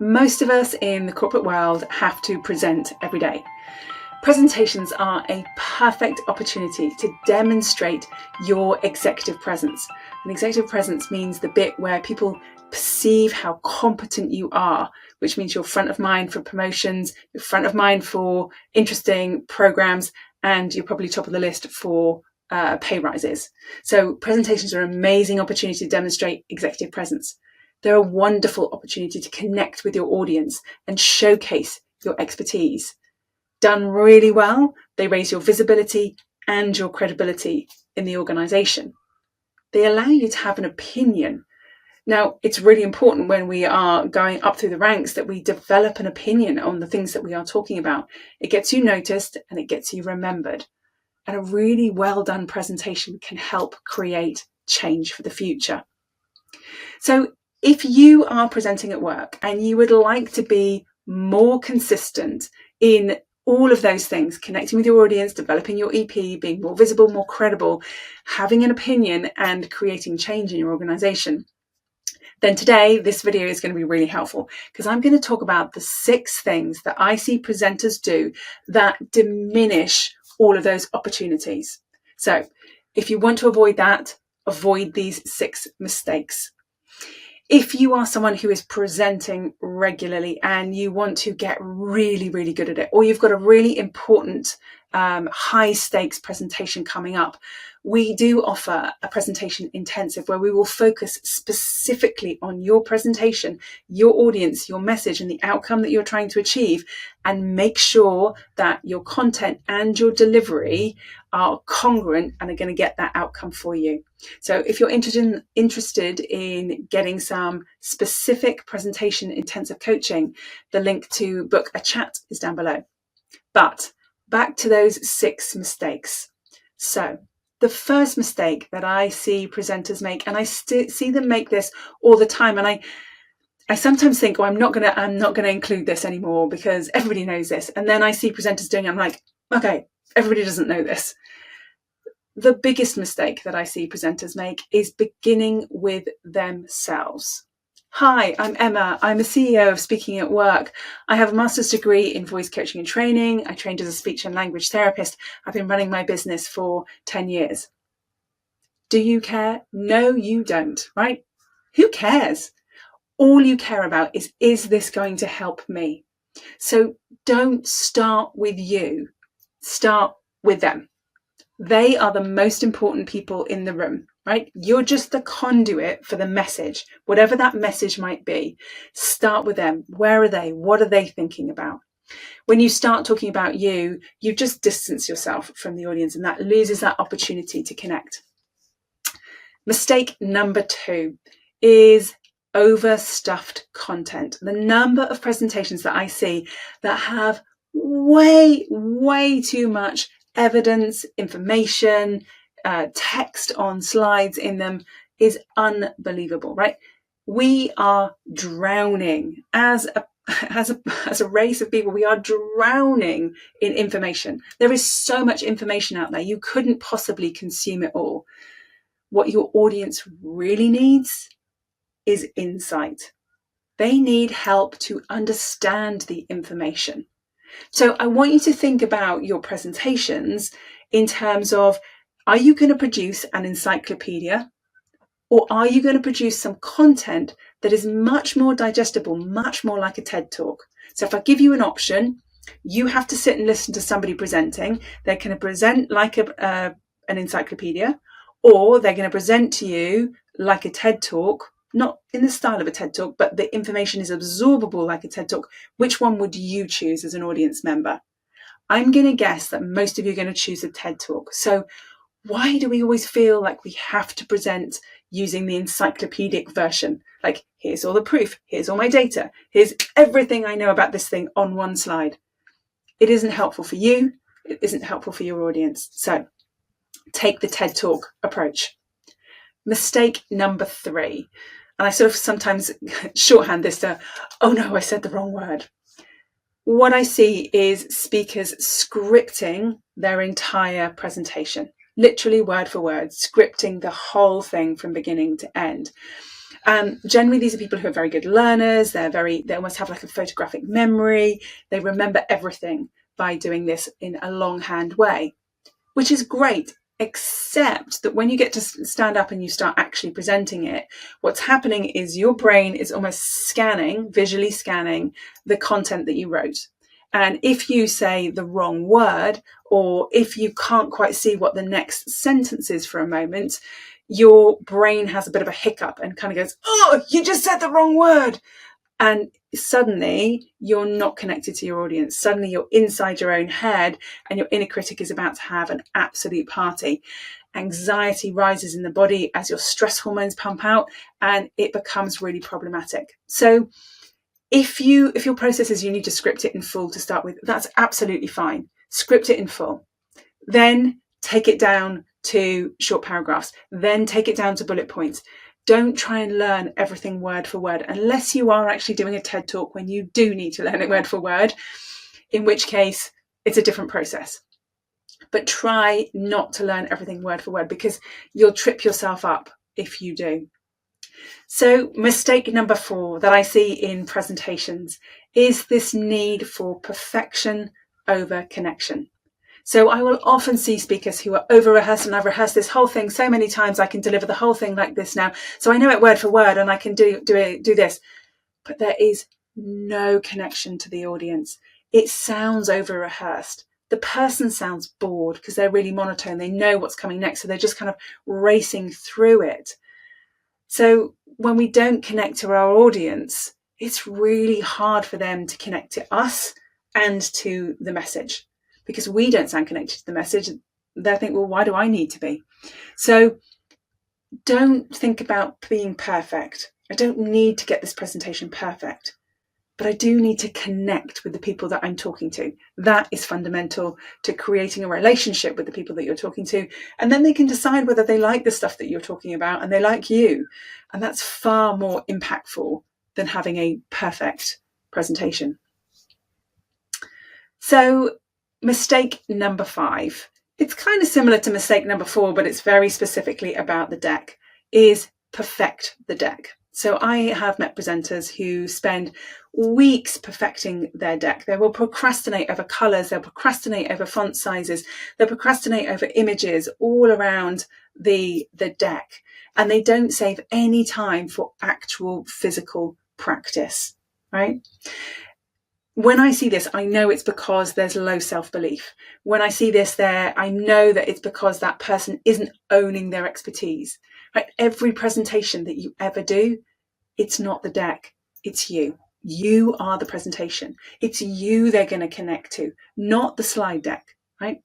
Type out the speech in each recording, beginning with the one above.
Most of us in the corporate world have to present every day. Presentations are a perfect opportunity to demonstrate your executive presence. And executive presence means the bit where people perceive how competent you are, which means you're front of mind for promotions, you're front of mind for interesting programs, and you're probably top of the list for pay rises. So presentations are an amazing opportunity to demonstrate executive presence. They're a wonderful opportunity to connect with your audience and showcase your expertise. Done really well, they raise your visibility and your credibility in the organisation. They allow you to have an opinion. Now, it's really important when we are going up through the ranks that we develop an opinion on the things that we are talking about. It gets you noticed and it gets you remembered. And a really well done presentation can help create change for the future. So if you are presenting at work and you would like to be more consistent in all of those things, connecting with your audience, developing your EP, being more visible, more credible, having an opinion and creating change in your organization, then today this video is going to be really helpful because I'm going to talk about the 6 things that I see presenters do that diminish all of those opportunities. So if you want to avoid that, avoid these 6 mistakes. If you are someone who is presenting regularly and you want to get really, really good at it, or you've got a really important high stakes presentation coming up, we do offer a presentation intensive where we will focus specifically on your presentation, your audience, your message, and the outcome that you're trying to achieve, and make sure that your content and your delivery are congruent and are going to get that outcome for you. So if you're interested in getting some specific presentation intensive coaching, the link to book a chat is down below. But back to those 6 mistakes. So the first mistake that I see presenters make, and I see them make this all the time, and I sometimes think, oh, I'm not gonna include this anymore because everybody knows this. And then I see presenters doing it, I'm like, okay, everybody doesn't know this. The biggest mistake that I see presenters make is beginning with themselves. Hi, I'm Emma. I'm a CEO of Speaking at Work. I have a master's degree in voice coaching and training. I trained as a speech and language therapist. I've been running my business for 10 years. Do you care? No, you don't, right? Who cares? All you care about is this going to help me? So don't start with you. Start with them. They are the most important people in the room, right? You're just the conduit for the message, whatever that message might be. Start with them. Where are they? What are they thinking about? When you start talking about you, you just distance yourself from the audience, and that loses that opportunity to connect. Mistake number 2 is overstuffed content. The number of presentations that I see that have way too much evidence, information, text on slides in them is unbelievable, right? We are drowning as a race of people. We are drowning in information. There is so much information out there. You couldn't possibly consume it all. What your audience really needs is insight. They need help to understand the information. So I want you to think about your presentations in terms of, are you going to produce an encyclopedia, or are you going to produce some content that is much more digestible, much more like a TED Talk? So if I give you an option, you have to sit and listen to somebody presenting. They're going to present like an encyclopedia, or they're going to present to you like a TED Talk, not in the style of a TED Talk, but the information is absorbable like a TED Talk. Which one would you choose as an audience member? I'm going to guess that most of you are going to choose a TED Talk. So why do we always feel like we have to present using the encyclopedic version? Like, here's all the proof, here's all my data, here's everything I know about this thing on one slide. It isn't helpful for you, it isn't helpful for your audience. So take the TED Talk approach. Mistake number 3. And I sort of sometimes shorthand this to, oh no, I said the wrong word. What I see is speakers scripting their entire presentation, literally word for word, scripting the whole thing from beginning to end. Generally, these are people who are very good learners. They almost have like a photographic memory. They remember everything by doing this in a longhand way, which is great, except that when you get to stand up and you start actually presenting it, what's happening is your brain is almost visually scanning the content that you wrote. And if you say the wrong word, or if you can't quite see what the next sentence is for a moment, your brain has a bit of a hiccup and kind of goes, oh, you just said the wrong word. And suddenly you're not connected to your audience. Suddenly you're inside your own head and your inner critic is about to have an absolute party. Anxiety rises in the body as your stress hormones pump out, and it becomes really problematic. So if your process is you need to script it in full to start with, that's absolutely fine. Script it in full. Then take it down to short paragraphs. Then take it down to bullet points. Don't try and learn everything word for word, unless you are actually doing a TED talk when you do need to learn it word for word, in which case it's a different process. But try not to learn everything word for word, because you'll trip yourself up if you do. So mistake number 4 that I see in presentations is this need for perfection over connection. So I will often see speakers who are over-rehearsed, and I've rehearsed this whole thing so many times, I can deliver the whole thing like this now. So I know it word for word and I can do this. But there is no connection to the audience. It sounds over-rehearsed. The person sounds bored because they're really monotone. They know what's coming next, so they're just kind of racing through it. So when we don't connect to our audience, it's really hard for them to connect to us and to the message, because we don't sound connected to the message. They think, well, why do I need to be? So don't think about being perfect. I don't need to get this presentation perfect, but I do need to connect with the people that I'm talking to. That is fundamental to creating a relationship with the people that you're talking to. And then they can decide whether they like the stuff that you're talking about and they like you. And that's far more impactful than having a perfect presentation. So mistake number 5, it's kind of similar to mistake number 4, but it's very specifically about the deck, is perfect the deck. So I have met presenters who spend weeks perfecting their deck. They will procrastinate over colours, they'll procrastinate over font sizes, they'll procrastinate over images all around the deck, and they don't save any time for actual physical practice, right? When I see this, I know it's because there's low self-belief. When I see this there, I know that it's because that person isn't owning their expertise. Right? Every presentation that you ever do, it's not the deck, it's you. You are the presentation. It's you they're going to connect to, not the slide deck, right?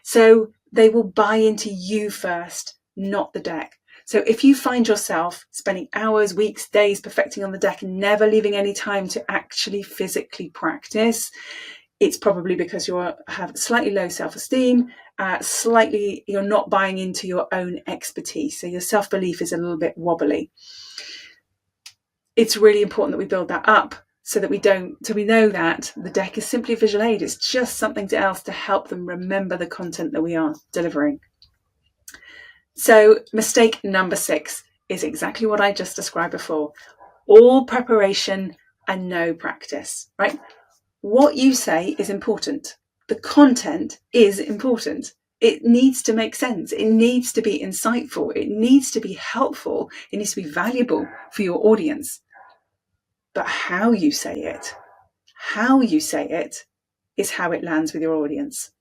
So they will buy into you first, not the deck. So if you find yourself spending hours, weeks, days perfecting on the deck and never leaving any time to actually physically practice, it's probably because you have slightly low self-esteem, you're not buying into your own expertise. So your self-belief is a little bit wobbly. It's really important that we build that up so we know that the deck is simply a visual aid. It's just something else to help them remember the content that we are delivering. So mistake number 6 is exactly what I just described before. All preparation and no practice, right? What you say is important. The content is important. It needs to make sense. It needs to be insightful. It needs to be helpful. It needs to be valuable for your audience. But how you say it is how it lands with your audience.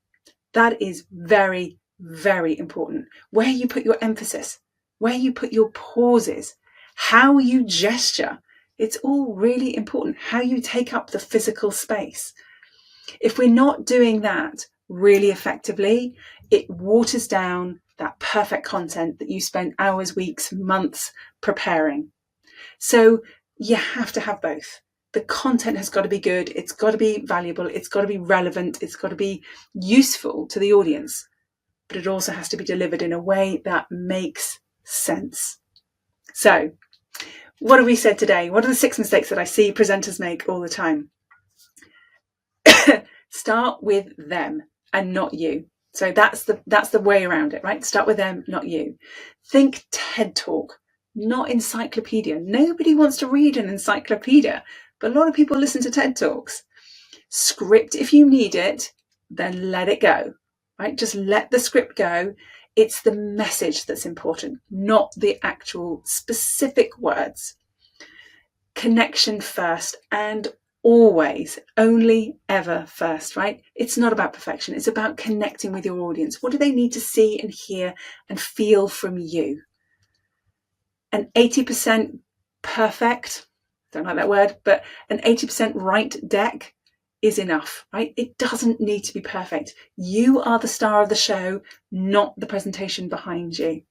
That is very, very important. Where you put your emphasis, where you put your pauses, how you gesture, it's all really important. How you take up the physical space. If we're not doing that really effectively, it waters down that perfect content that you spent hours, weeks, months preparing. So you have to have both. The content has got to be good. It's got to be valuable. It's got to be relevant. It's got to be useful to the audience. But it also has to be delivered in a way that makes sense. So what have we said today? What are the 6 mistakes that I see presenters make all the time? Start with them and not you. So that's the way around it, right? Start with them, not you. Think TED Talk, not encyclopedia. Nobody wants to read an encyclopedia, but a lot of people listen to TED Talks. Script if you need it, then let it go, right? Just let the script go. It's the message that's important, not the actual specific words. Connection first, and always, only ever first, right? It's not about perfection. It's about connecting with your audience. What do they need to see and hear and feel from you? An 80% perfect, don't like that word, but an 80% right deck is enough, right? It doesn't need to be perfect. You are the star of the show, not the presentation behind you.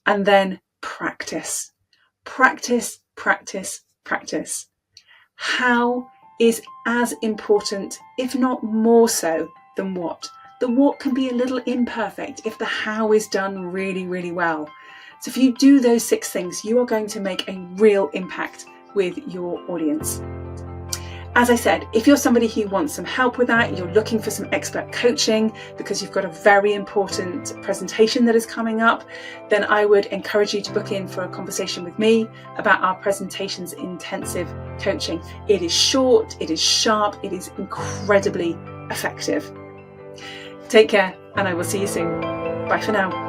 And then practice. Practice, practice, practice. How is as important, if not more so, than what. The what can be a little imperfect if the how is done really, really well. So if you do those 6 things, you are going to make a real impact with your audience. As I said, if you're somebody who wants some help with that, you're looking for some expert coaching because you've got a very important presentation that is coming up, then I would encourage you to book in for a conversation with me about our presentations intensive coaching. It is short, it is sharp, it is incredibly effective. Take care, and I will see you soon. Bye for now.